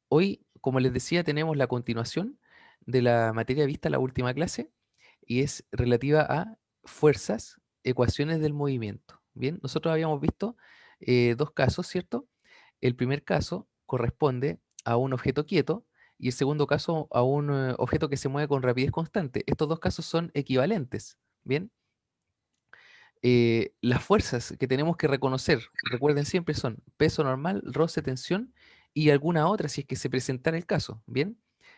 Hoy, como les decía, tenemos la continuación de la materia vista en la última clase y es relativa a fuerzas, ecuaciones del movimiento. Bien, nosotros habíamos visto dos casos, ¿cierto? El primer caso corresponde a un objeto quieto y el segundo caso a un objeto que se mueve con rapidez constante. Estos dos casos son equivalentes. Bien, las fuerzas que tenemos que reconocer, recuerden siempre, son peso normal, roce, tensión y alguna otra si es que se presentara el caso. Bien,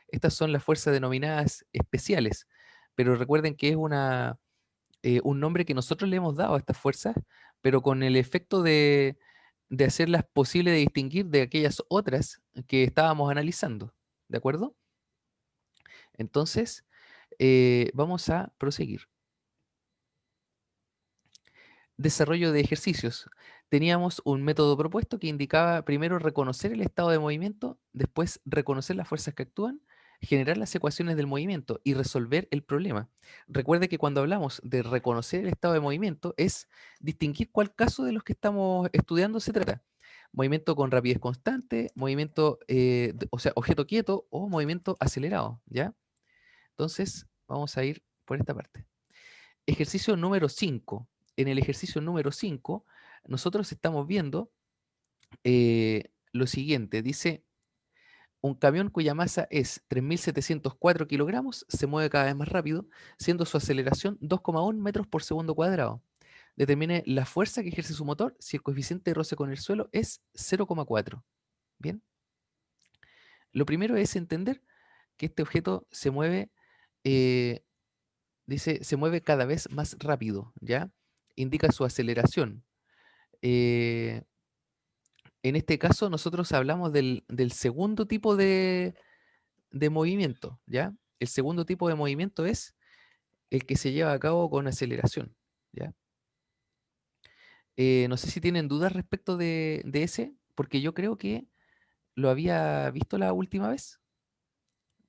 estas son las fuerzas denominadas especiales, pero recuerden que es un nombre que nosotros le hemos dado a estas fuerzas, pero con el efecto de hacerlas posible de distinguir de aquellas otras que estábamos analizando. ¿De acuerdo? Entonces, vamos a proseguir. Desarrollo de ejercicios. Teníamos un método propuesto que indicaba primero reconocer el estado de movimiento, después reconocer las fuerzas que actúan, generar las ecuaciones del movimiento y resolver el problema. Recuerde que cuando hablamos de reconocer el estado de movimiento es distinguir cuál caso de los que estamos estudiando se trata. Movimiento con rapidez constante, movimiento, o sea, objeto quieto o movimiento acelerado, ¿ya? Entonces, vamos a ir por esta parte. Ejercicio número 5. En el ejercicio número 5, nosotros estamos viendo lo siguiente. Dice, un camión cuya masa es 3.704 kilogramos se mueve cada vez más rápido, siendo su aceleración 2,1 metros por segundo cuadrado. Determine la fuerza que ejerce su motor si el coeficiente de roce con el suelo es 0,4. Bien, lo primero es entender que este objeto se mueve, eh, dice, se mueve cada vez más rápido, ¿ya? Indica su aceleración. Eh, en este caso, nosotros hablamos del segundo tipo de movimiento, ¿ya? El segundo tipo de movimiento es el que se lleva a cabo con aceleración, ¿ya? No sé si tienen dudas respecto de ese, porque yo creo que lo había visto la última vez,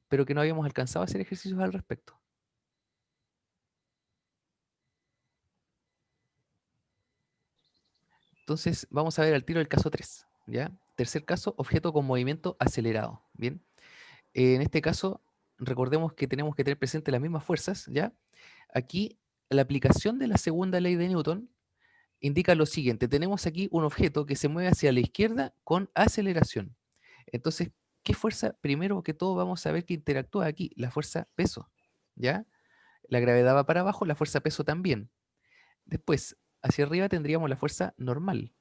pero que no habíamos alcanzado a hacer ejercicios al respecto. Entonces, vamos a ver al tiro el caso 3, ¿ya? Tercer caso, objeto con movimiento acelerado, ¿bien? En este caso, recordemos que tenemos que tener presente las mismas fuerzas, ¿ya? Aquí, la aplicación de la segunda ley de Newton indica lo siguiente. Tenemos aquí un objeto que se mueve hacia la izquierda con aceleración. Entonces, ¿qué fuerza? Primero que todo vamos a ver que interactúa aquí, la fuerza peso, ¿ya? La gravedad va para abajo, la fuerza peso también. Después, hacia arriba tendríamos la fuerza normal,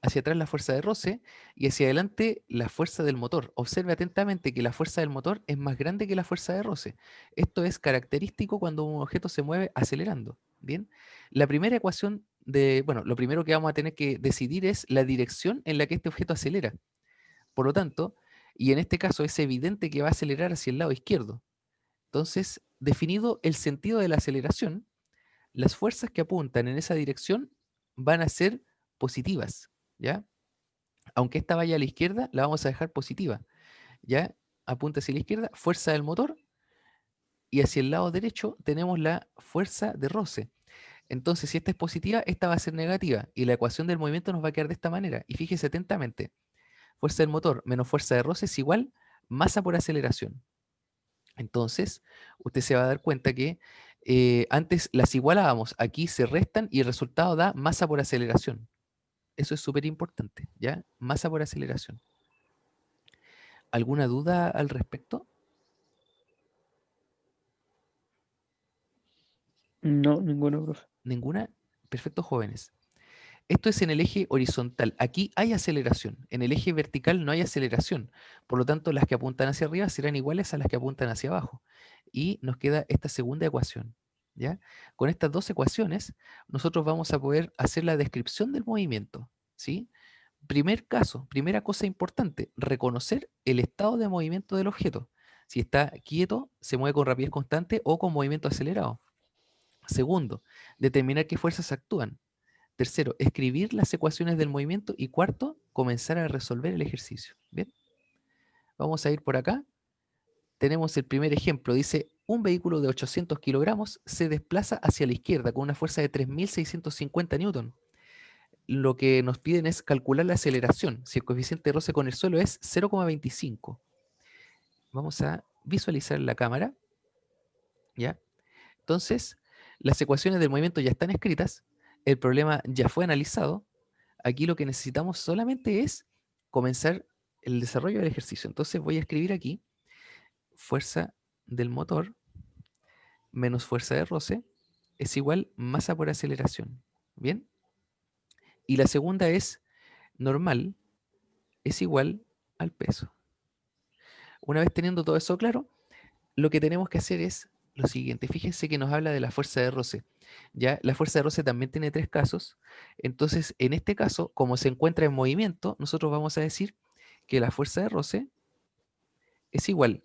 hacia atrás la fuerza de roce y hacia adelante la fuerza del motor. Observe atentamente que la fuerza del motor es más grande que la fuerza de roce. Esto es característico cuando un objeto se mueve acelerando. Bien, la primera ecuación bueno, lo primero que vamos a tener que decidir es la dirección en la que este objeto acelera. Por lo tanto, y en este caso es evidente que va a acelerar hacia el lado izquierdo. Entonces, definido el sentido de la aceleración, las fuerzas que apuntan en esa dirección van a ser positivas, ¿ya? Aunque esta vaya a la izquierda, la vamos a dejar positiva, ¿ya? Apunta hacia la izquierda, fuerza del motor, y hacia el lado derecho tenemos la fuerza de roce. Entonces, si esta es positiva, esta va a ser negativa, y la ecuación del movimiento nos va a quedar de esta manera. Y fíjese atentamente, fuerza del motor menos fuerza de roce es igual masa por aceleración. Entonces, usted se va a dar cuenta que antes las igualábamos, aquí se restan y el resultado da masa por aceleración. Eso es súper importante, ¿ya? Masa por aceleración. ¿Alguna duda al respecto? No, ninguno, profe. ¿Ninguna? Perfecto, jóvenes. Esto es en el eje horizontal. Aquí hay aceleración. En el eje vertical no hay aceleración. Por lo tanto, las que apuntan hacia arriba serán iguales a las que apuntan hacia abajo. Y nos queda esta segunda ecuación, ¿ya? Con estas dos ecuaciones, nosotros vamos a poder hacer la descripción del movimiento, ¿sí? Primer caso, primera cosa importante, reconocer el estado de movimiento del objeto. Si está quieto, se mueve con rapidez constante o con movimiento acelerado. Segundo, determinar qué fuerzas actúan. Tercero, escribir las ecuaciones del movimiento. Y cuarto, comenzar a resolver el ejercicio. Bien, vamos a ir por acá. Tenemos el primer ejemplo. Dice, un vehículo de 800 kilogramos se desplaza hacia la izquierda con una fuerza de 3.650 newton. lo que nos piden es calcular la aceleración. Si el coeficiente de roce con el suelo es 0,25. Vamos a visualizar la cámara, ¿ya? Entonces, las ecuaciones del movimiento ya están escritas, el problema ya fue analizado. Aquí lo que necesitamos solamente es comenzar el desarrollo del ejercicio. Entonces voy a escribir aquí fuerza del motor menos fuerza de roce es igual masa por aceleración. ¿Bien? Y la segunda es normal es igual al peso. Una vez teniendo todo eso claro, lo que tenemos que hacer es lo siguiente. Fíjense que nos habla de la fuerza de roce. ¿Ya? La fuerza de roce también tiene tres casos. Entonces, en este caso, como se encuentra en movimiento, nosotros vamos a decir que la fuerza de roce es igual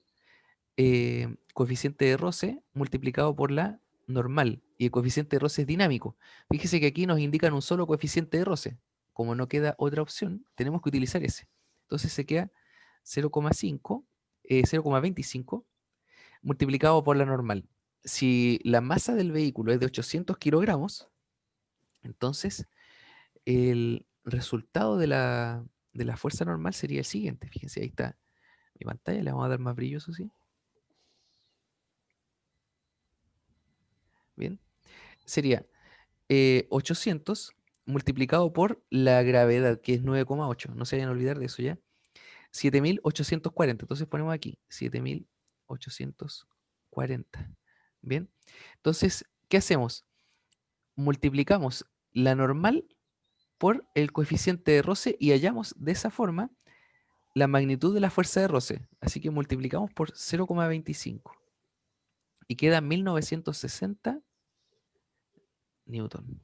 coeficiente de roce multiplicado por la normal. Y el coeficiente de roce es dinámico. Fíjese que aquí nos indican un solo coeficiente de roce. Como no queda otra opción, tenemos que utilizar ese. Entonces se queda 0,5, 0,25 multiplicado por la normal. Si la masa del vehículo es de 800 kilogramos, entonces el resultado de la fuerza normal sería el siguiente. Fíjense, ahí está mi pantalla, le vamos a dar más brillo, eso sí. Bien, sería 800 multiplicado por la gravedad, que es 9,8. No se vayan a olvidar de eso ya. 7840. Entonces ponemos aquí 7840. Bien, entonces, ¿qué hacemos? Multiplicamos la normal por el coeficiente de roce y hallamos de esa forma la magnitud de la fuerza de roce. Así que multiplicamos por 0,25 y queda 1960 newton.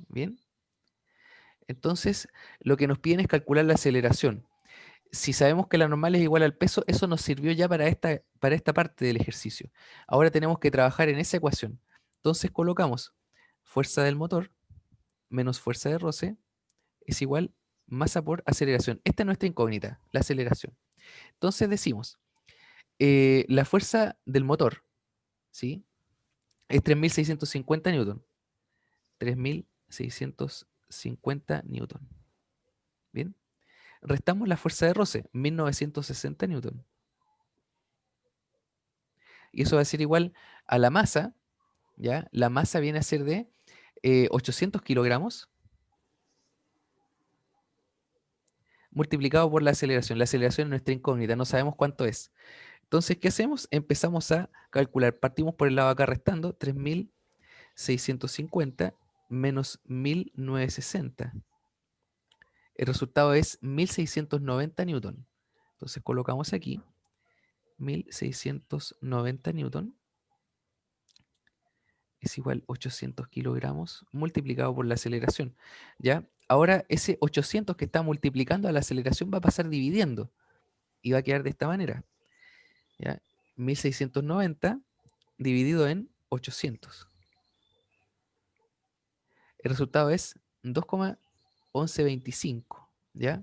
Bien, entonces lo que nos piden es calcular la aceleración. Si sabemos que la normal es igual al peso, eso nos sirvió ya para esta parte del ejercicio. Ahora tenemos que trabajar en esa ecuación. Entonces colocamos fuerza del motor menos fuerza de roce es igual masa por aceleración. Esta es nuestra incógnita, la aceleración. Entonces decimos, la fuerza del motor, ¿sí? Es 3650 newton. 3650 newton. Bien. Restamos la fuerza de roce, 1960 newton. Y eso va a ser igual a la masa, ¿ya? La masa viene a ser de 800 kilogramos multiplicado por la aceleración. La aceleración es nuestra incógnita, no sabemos cuánto es. Entonces, ¿qué hacemos? Empezamos a calcular. Partimos por el lado acá restando 3650 menos 1960. El resultado es 1690 newton. Entonces colocamos aquí 1690 newton es igual a 800 kilogramos multiplicado por la aceleración. ¿Ya? Ahora ese 800 que está multiplicando a la aceleración va a pasar dividiendo y va a quedar de esta manera. ¿Ya? 1690 dividido en 800. El resultado es 2,1125. ¿Ya?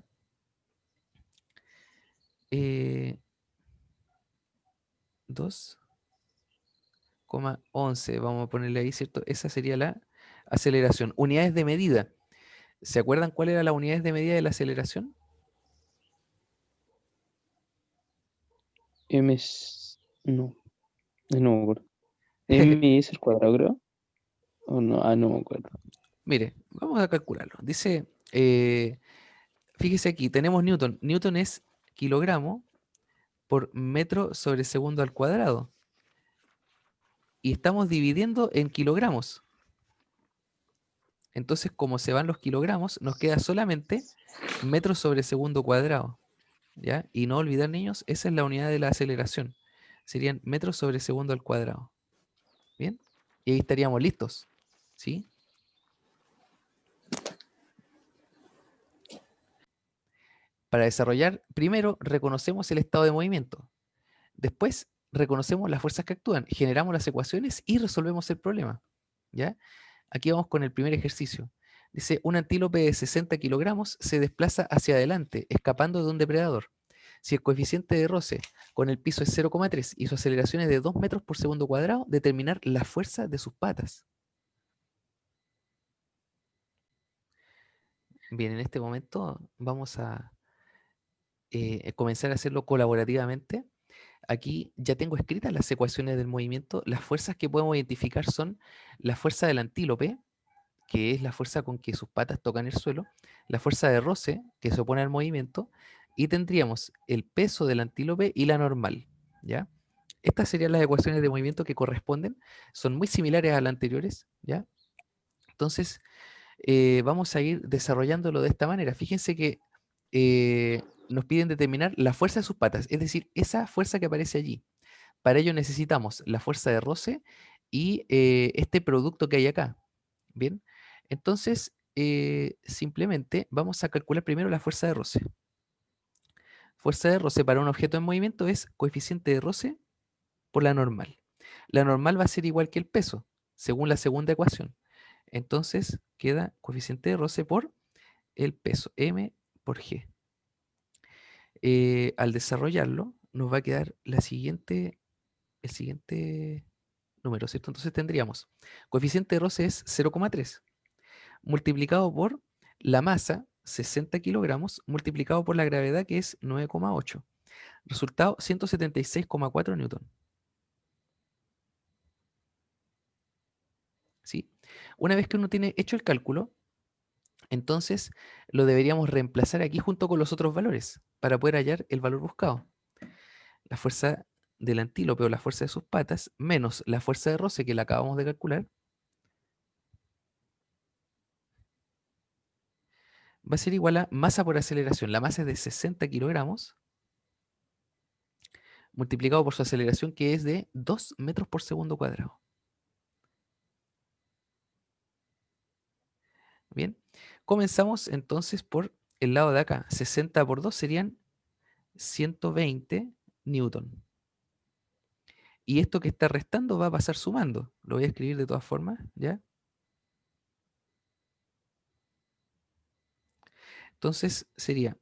2,11. Vamos a ponerle ahí, ¿cierto? Esa sería la aceleración. Unidades de medida. ¿Se acuerdan cuál era la unidades de medida de la aceleración? No, no me acuerdo. M es el cuadrado, creo. O no, no me acuerdo. Mire, vamos a calcularlo. Dice, fíjese aquí, tenemos Newton. Newton es kilogramo por metro sobre segundo al cuadrado. Y estamos dividiendo en kilogramos. Entonces, como se van los kilogramos, nos queda solamente metros sobre segundo cuadrado. ¿Ya? Y no olvidar, niños, esa es la unidad de la aceleración. Serían metros sobre segundo al cuadrado. ¿Bien? Y ahí estaríamos listos. ¿Sí? Para desarrollar, primero reconocemos el estado de movimiento. Después reconocemos las fuerzas que actúan, generamos las ecuaciones y resolvemos el problema. ¿Ya? Aquí vamos con el primer ejercicio. Dice, un antílope de 60 kilogramos se desplaza hacia adelante, escapando de un depredador. Si el coeficiente de roce con el piso es 0,3 y su aceleración es de 2 metros por segundo cuadrado, determinar la fuerza de sus patas. Bien, en este momento vamos a comenzar a hacerlo colaborativamente. Aquí ya tengo escritas las ecuaciones del movimiento. Las fuerzas que podemos identificar son la fuerza del antílope, que es la fuerza con que sus patas tocan el suelo, la fuerza de roce, que se opone al movimiento, y tendríamos el peso del antílope y la normal, ¿ya? Estas serían las ecuaciones de movimiento que corresponden, son muy similares a las anteriores, ¿ya? Entonces, vamos a ir desarrollándolo de esta manera. Fíjense que nos piden determinar la fuerza de sus patas, es decir, esa fuerza que aparece allí. Para ello necesitamos la fuerza de roce y este producto que hay acá. Bien, entonces simplemente vamos a calcular primero la fuerza de roce. Fuerza de roce para un objeto en movimiento es coeficiente de roce por la normal. La normal va a ser igual que el peso, según la segunda ecuación. Entonces queda coeficiente de roce por el peso, m por g. Al desarrollarlo, nos va a quedar el siguiente número, ¿cierto? Entonces tendríamos coeficiente de roce es 0,3 multiplicado por la masa, 60 kilogramos, multiplicado por la gravedad, que es 9,8. Resultado, 176,4 newton. ¿Sí? Una vez que uno tiene hecho el cálculo, entonces lo deberíamos reemplazar aquí junto con los otros valores para poder hallar el valor buscado. La fuerza del antílope o la fuerza de sus patas menos la fuerza de roce que la acabamos de calcular va a ser igual a masa por aceleración. La masa es de 60 kilogramos multiplicado por su aceleración, que es de 2 metros por segundo cuadrado. Bien, comenzamos entonces por el lado de acá. 60 por 2 serían 120 newton. Y esto que está restando va a pasar sumando. Lo voy a escribir de todas formas, ¿ya? Entonces sería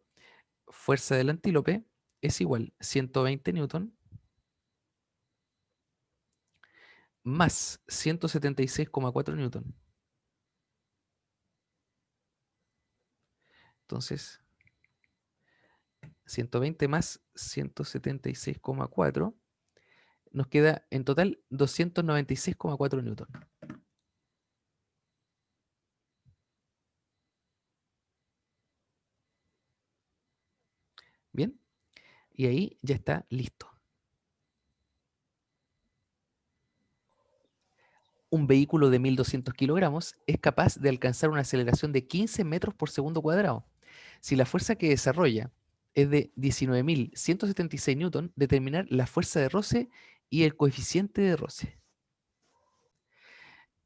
fuerza del antílope es igual a 120 newton más 176,4 newton. Entonces, 120 más 176,4 nos queda en total 296,4 newton. Bien, y ahí ya está listo. Un vehículo de 1200 kilogramos es capaz de alcanzar una aceleración de 15 metros por segundo cuadrado. Si la fuerza que desarrolla es de 19.176 newton, determinar la fuerza de roce y el coeficiente de roce.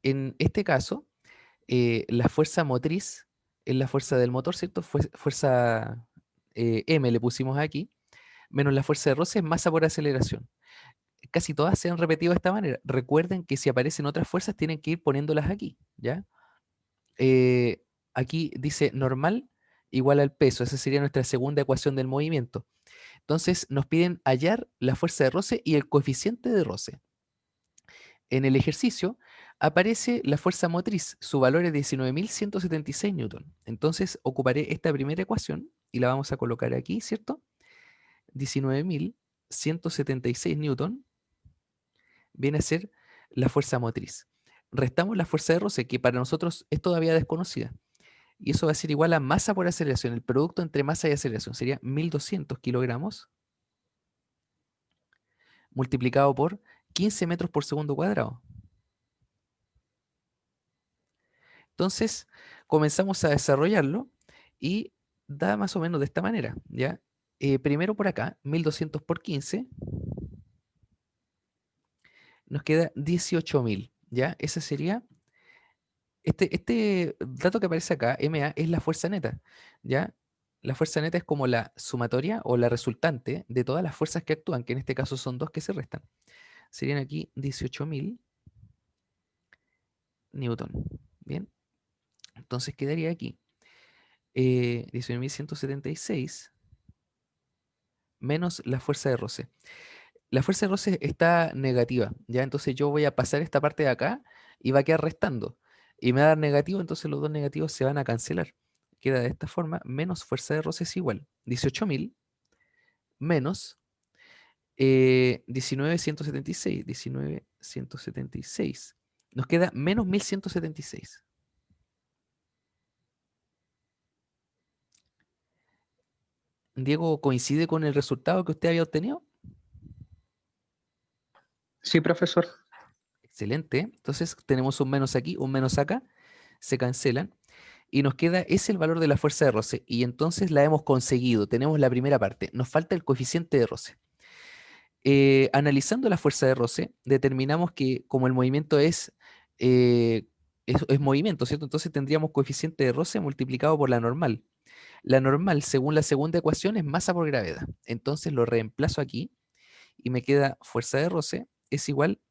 En este caso, la fuerza motriz es la fuerza del motor, ¿cierto? Fuerza M le pusimos aquí, menos la fuerza de roce es masa por aceleración. Casi todas se han repetido de esta manera. Recuerden que si aparecen otras fuerzas tienen que ir poniéndolas aquí, ¿ya? eh, Aquí dice normal igual al peso. Esa sería nuestra segunda ecuación del movimiento. Entonces nos piden hallar la fuerza de roce y el coeficiente de roce. En el ejercicio aparece la fuerza motriz. Su valor es 19.176 newton. Entonces ocuparé esta primera ecuación y la vamos a colocar aquí, ¿cierto? 19.176 newton viene a ser la fuerza motriz. Restamos la fuerza de roce, que para nosotros es todavía desconocida. Y eso va a ser igual a masa por aceleración. El producto entre masa y aceleración sería 1200 kilogramos multiplicado por 15 metros por segundo cuadrado. Entonces, comenzamos a desarrollarlo y da más o menos de esta manera, ¿ya? Primero por acá, 1200 por 15, nos queda 18.000, ¿ya? Ese sería, este dato que aparece acá, MA, es la fuerza neta, ¿ya? La fuerza neta es como la sumatoria o la resultante de todas las fuerzas que actúan, que en este caso son dos que se restan. Serían aquí 18.000 newton. Bien, entonces quedaría aquí 19.176 menos la fuerza de roce. La fuerza de roce está negativa, ¿ya? Entonces yo voy a pasar esta parte de acá y va a quedar restando. Y me va a dar negativo, entonces los dos negativos se van a cancelar. queda de esta forma, menos fuerza de roce es igual 18.000 menos 19.176. 19.176. Nos queda menos 1.176. Diego, ¿coincide con el resultado que usted había obtenido? Sí, profesor. Excelente. Entonces tenemos un menos aquí, un menos acá, se cancelan y nos queda, es el valor de la fuerza de roce. Y entonces la hemos conseguido, tenemos la primera parte. Nos falta el coeficiente de roce. Analizando la fuerza de roce, determinamos que como el movimiento es movimiento, ¿cierto? Entonces tendríamos coeficiente de roce multiplicado por la normal. La normal, según la segunda ecuación, es masa por gravedad. Entonces lo reemplazo aquí y me queda fuerza de roce es igual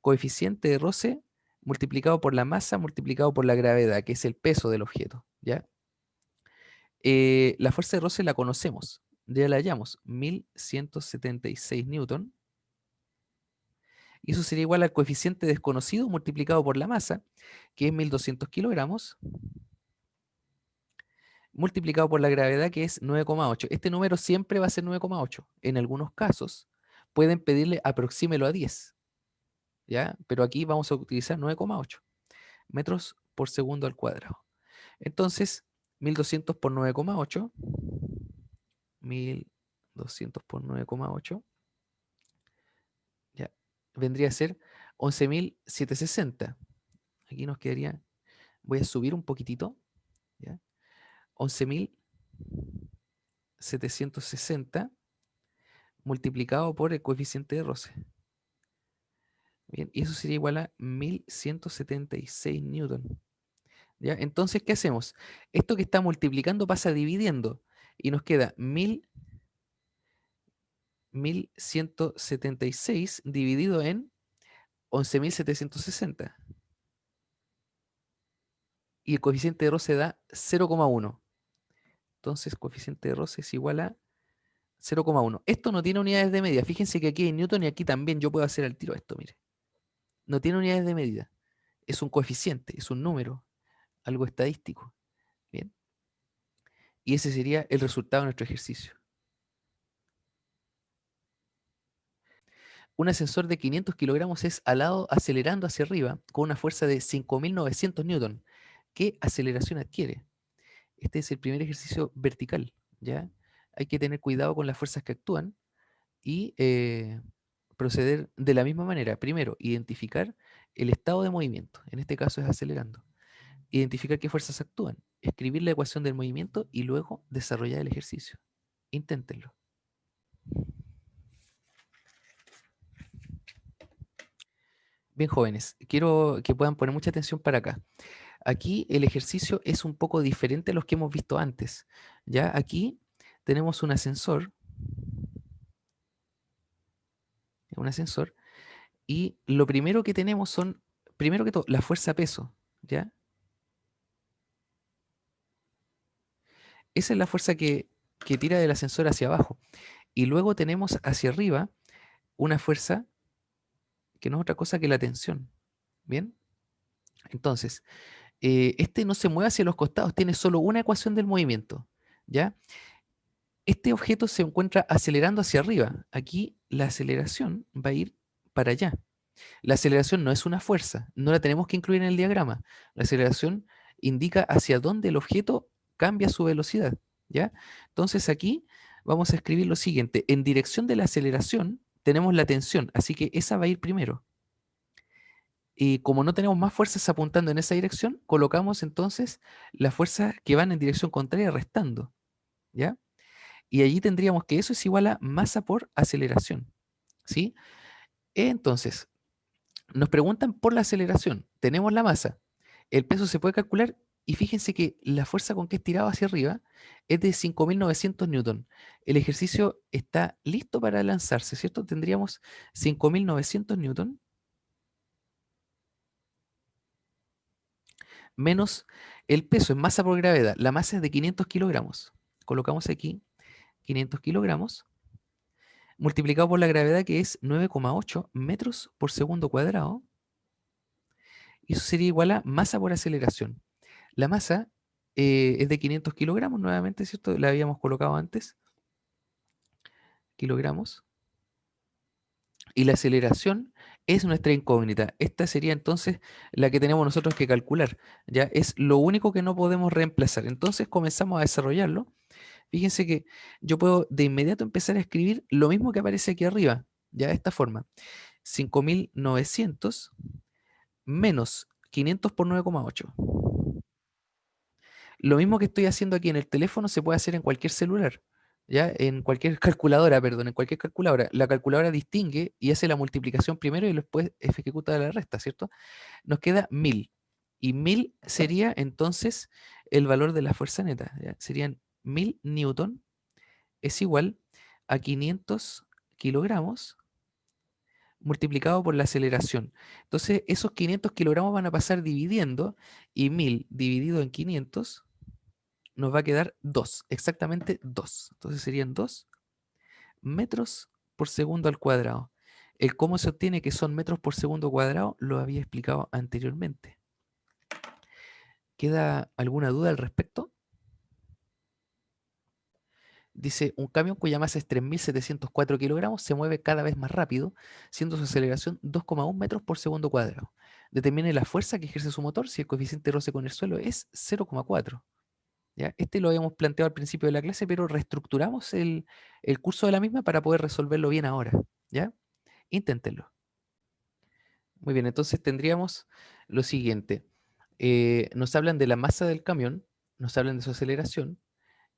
coeficiente de roce multiplicado por la masa multiplicado por la gravedad, que es el peso del objeto, ¿ya? La fuerza de roce la conocemos, ya la hallamos, 1176 newton, y eso sería igual al coeficiente desconocido multiplicado por la masa, que es 1200 kilogramos, multiplicado por la gravedad, que es 9,8. Este número siempre va a ser 9,8. En algunos casos pueden pedirle aproxímelo a 10, ¿ya? Pero aquí vamos a utilizar 9,8 metros por segundo al cuadrado. Entonces, 1200 por 9,8, 1200 por 9,8, ya, vendría a ser 11.760. Aquí nos quedaría, voy a subir un poquitito, ¿ya? 11.760 multiplicado por el coeficiente de roce. Bien, y eso sería igual a 1176 newton. ¿Ya? Entonces, ¿qué hacemos? Esto que está multiplicando pasa dividiendo y nos queda 1176 dividido en 11.760. Y el coeficiente de roce da 0,1. Entonces, coeficiente de roce es igual a 0,1. Esto no tiene unidades de medida. Fíjense que aquí en Newton y aquí también yo puedo hacer al tiro esto, mire. No tiene unidades de medida. Es un coeficiente, es un número, algo estadístico. Bien. Y ese sería el resultado de nuestro ejercicio. Un ascensor de 500 kilogramos es alado acelerando hacia arriba con una fuerza de 5.900 newton. ¿Qué aceleración adquiere? Este es el primer ejercicio vertical, ¿ya? Hay que tener cuidado con las fuerzas que actúan y proceder de la misma manera. Primero, identificar el estado de movimiento, en este caso es acelerando. Identificar qué fuerzas actúan, escribir la ecuación del movimiento y luego desarrollar el ejercicio. Inténtenlo. Bien, jóvenes, quiero que puedan poner mucha atención para acá. Aquí el ejercicio es un poco diferente a los que hemos visto antes. Ya aquí tenemos un ascensor, y lo primero que tenemos son, primero que todo, la fuerza peso, ¿ya? Esa es la fuerza que tira del ascensor hacia abajo. Y luego tenemos hacia arriba una fuerza que no es otra cosa que la tensión, ¿bien? Entonces, este no se mueve hacia los costados, tiene solo una ecuación del movimiento, ¿ya? Este objeto se encuentra acelerando hacia arriba. Aquí la aceleración va a ir para allá. La aceleración no es una fuerza, no la tenemos que incluir en el diagrama. La aceleración indica hacia dónde el objeto cambia su velocidad, ¿ya? Entonces aquí vamos a escribir lo siguiente. En dirección de la aceleración tenemos la tensión, así que esa va a ir primero. Y como no tenemos más fuerzas apuntando en esa dirección, colocamos entonces las fuerzas que van en dirección contraria restando, ¿ya? Y allí tendríamos que eso es igual a masa por aceleración, ¿sí? Entonces, nos preguntan por la aceleración. Tenemos la masa, el peso se puede calcular y fíjense que la fuerza con que es tirado hacia arriba es de 5.900 newton. El ejercicio está listo para lanzarse, ¿cierto? Tendríamos 5.900 newton menos el peso en masa por gravedad. La masa es de 500 kilogramos. Colocamos aquí 500 kilogramos multiplicado por la gravedad, que es 9,8 metros por segundo cuadrado. Y eso sería igual a masa por aceleración. La masa es de 500 kilogramos nuevamente, ¿cierto? La habíamos colocado antes, kilogramos. Y la aceleración es nuestra incógnita. Esta sería entonces la que tenemos nosotros que calcular. Ya es lo único que no podemos reemplazar. Entonces comenzamos a desarrollarlo. Fíjense que yo puedo de inmediato empezar a escribir lo mismo que aparece aquí arriba. Ya de esta forma. 5.900 menos 500 por 9,8. Lo mismo que estoy haciendo aquí en el teléfono se puede hacer en cualquier celular, ¿ya? En cualquier calculadora, perdón, en cualquier calculadora. La calculadora distingue y hace la multiplicación primero y después ejecuta la resta, ¿cierto? Nos queda 1000. Y 1000 sería entonces el valor de la fuerza neta, ¿ya? Serían 1000 newton es igual a 500 kilogramos multiplicado por la aceleración. Entonces, esos 500 kilogramos van a pasar dividiendo y 1000 dividido en 500 nos va a quedar 2, exactamente 2. Entonces serían 2 metros por segundo al cuadrado. El cómo se obtiene que son metros por segundo cuadrado lo había explicado anteriormente. ¿Queda alguna duda al respecto? Dice, un camión cuya masa es 3.704 kilogramos se mueve cada vez más rápido, siendo su aceleración 2,1 metros por segundo cuadrado. Determine la fuerza que ejerce su motor si el coeficiente de roce con el suelo es 0,4. ¿Ya? Este lo habíamos planteado al principio de la clase, pero reestructuramos el curso de la misma para poder resolverlo bien ahora. ¿Ya? Inténtenlo. Muy bien, entonces tendríamos lo siguiente. Nos hablan de la masa del camión, nos hablan de su aceleración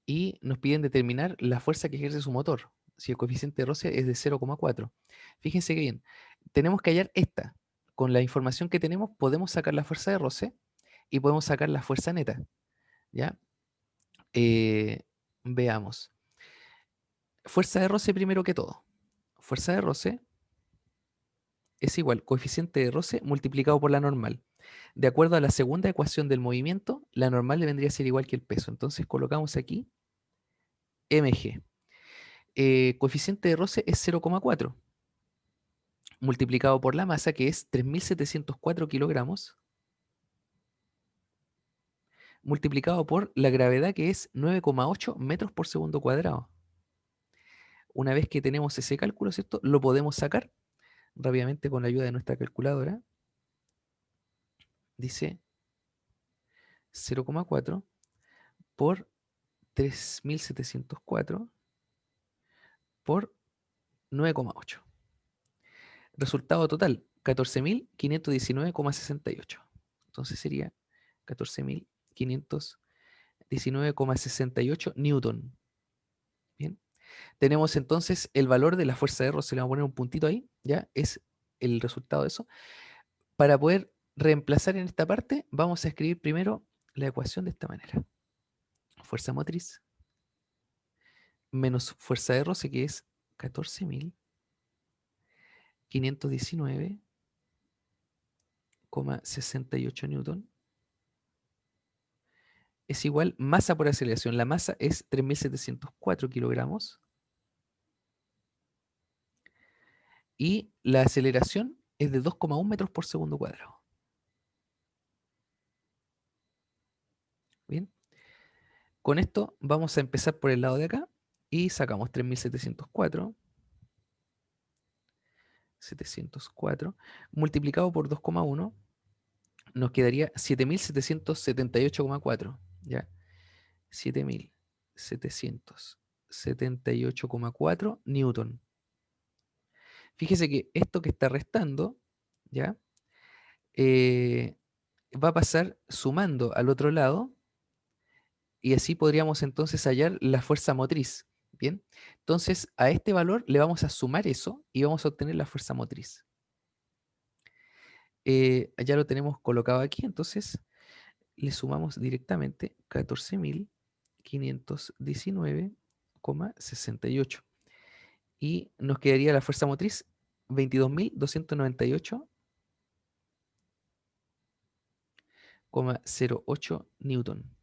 y nos piden determinar la fuerza que ejerce su motor, si el coeficiente de roce es de 0,4. Fíjense que bien, tenemos que hallar esta. Con la información que tenemos podemos sacar la fuerza de roce y podemos sacar la fuerza neta. ¿Ya? Eh, veamos. Fuerza de roce primero que todo. Fuerza de roce es igual coeficiente de roce multiplicado por la normal. De acuerdo a la segunda ecuación del movimiento, la normal le vendría a ser igual que el peso. Entonces colocamos aquí mg. Coeficiente de roce es 0,4 multiplicado por la masa que es 3.704 kilogramos multiplicado por la gravedad que es 9,8 metros por segundo cuadrado. Una vez que tenemos ese cálculo, ¿cierto? Lo podemos sacar rápidamente con la ayuda de nuestra calculadora. Dice 0,4 por 3.704 por 9,8. Resultado total, 14.519,68. Entonces sería 14.519,68 newton. Bien. Tenemos entonces el valor de la fuerza de roce. Le vamos a poner un puntito ahí, ¿ya? Es el resultado de eso. Para poder reemplazar en esta parte, vamos a escribir primero la ecuación de esta manera. Fuerza motriz menos fuerza de roce, que es 14.519,68 newton, es igual masa por aceleración. La masa es 3.704 kilogramos y la aceleración es de 2,1 metros por segundo cuadrado. Bien, con esto vamos a empezar por el lado de acá y sacamos 3.704 multiplicado por 2,1 nos quedaría 7.778,4. ¿Ya? 7.778,4 newton. Fíjese que esto que está restando, ¿ya? Eh, va a pasar sumando al otro lado y así podríamos entonces hallar la fuerza motriz. Bien, entonces a este valor le vamos a sumar eso y vamos a obtener la fuerza motriz. Ya lo tenemos colocado aquí, entonces le sumamos directamente 14.519,68 y nos quedaría la fuerza motriz 22.298,08 newton.